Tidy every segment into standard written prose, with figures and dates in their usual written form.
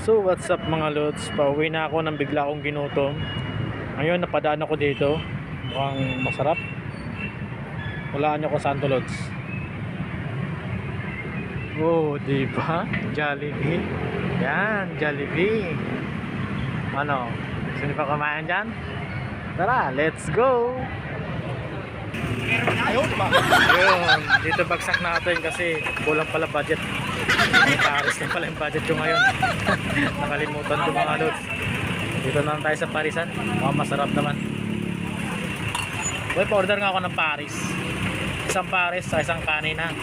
So what's up mga lods, pauwi na ako nang bigla akong ginutom. Ngayon napadaan ako dito, mukhang masarap. Walaan nyo kung saan to lods. Oh diba, Jollibee. Yan, Jollibee. Ano, gusto nyo pa kumain dyan? Tara, let's go. Ayun, dito bagsak natin kasi kulang pala budget. Paris na pala yung budget ko ngayon. Nakalimutan ko mga lods. Dito na lang tayo sa Parisan. Mukhang masarap naman. Boy, pa-order nga ako ng Paris. Isang Paris sa isang kanina.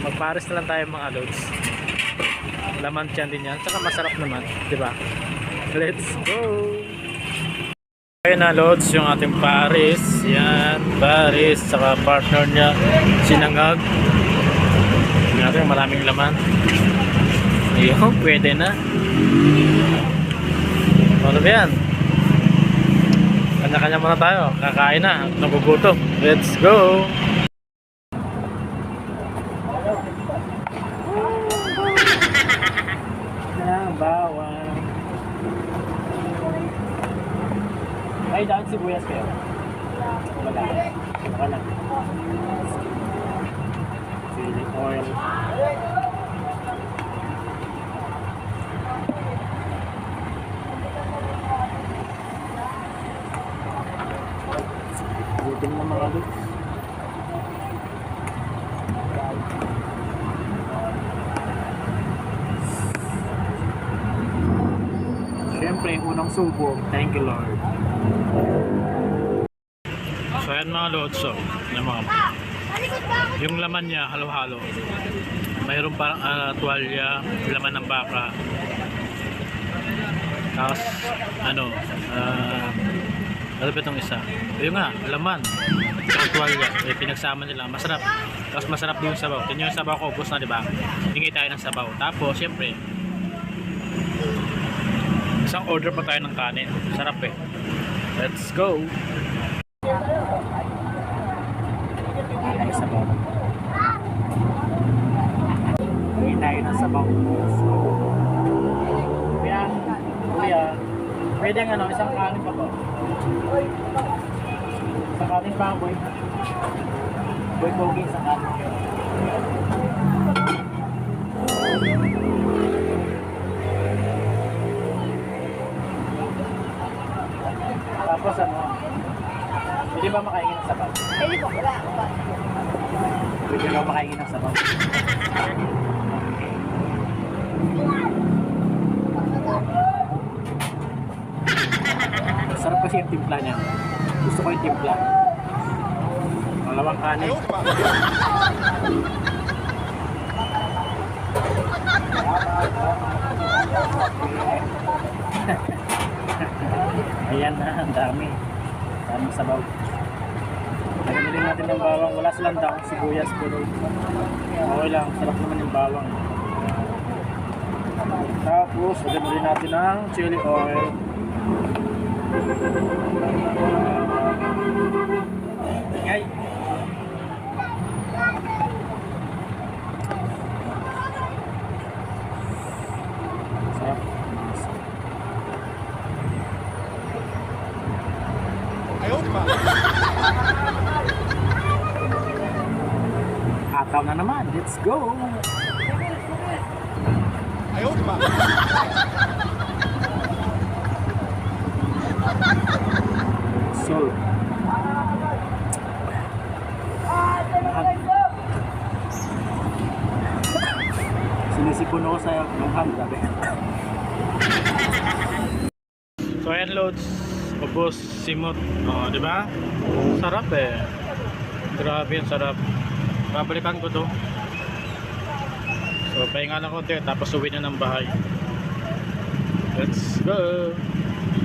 Mag-Paris na lang tayo mga lods. Laman tiyan din yan. Tsaka masarap naman, diba? Let's go! Ayun na lods, yung ating Paris. Yan, Paris. Saka partner niya, sinangag. Natin maraming laman. Ayun, pwede na. Ano ba yan? Kanya-kanya muna tayo. Kakain na. Nagugutom. Let's go! Bawang. Ay, dahil sibuyas kayo. Wala. Wala. Chili oil. Butin na mga lods. Siyempre, unang subo. Thank you Lord. So ayan mga lods, so, yung laman niya halo-halo. Mayroon parang tuwalya, laman ng baka. Tapos ano ba itong isa? Yung nga, laman yung tuwalya, pinagsama nila, masarap. Tapos masarap din yung sabaw. Tingnan yung sabaw ko, ubos na diba? Hingi tayo ng sabaw. Tapos syempre isang order pa tayo ng kanin. Sarap eh. Let's go. Ay, sabaw. Hingi tayo ng sabaw. Let's go. Kuya, pwede nga no, isang kanin pa po. Isang kanin pa, boy. Boy, pogi, isang kanin. Tapos ano, pwede ba makaingin ng sabaw? Pwede po, wala. Pwede ba makaingin ng sabaw? Sarap kasi yung timpla niya. Gusto ko yung timpla. Malawang kanin. Ayan na, ang dami. Daming sabaw. Nagamitin natin ng bawang. Wala silang daong sibuyas pero okay lang, sarap naman yung bawang. Tapos, nagamitin natin ng chili oil. Ngay! Sarap. Ataw na naman, let's go! Salt. Sinisipon ako sa langham, grabe. So ayan loads, ubos, simot. Oh, di ba? Sarap eh. Grabe yung sarap. Babalikan ko to. So pahinga lang konti tapos uwi na ng bahay. Let's go.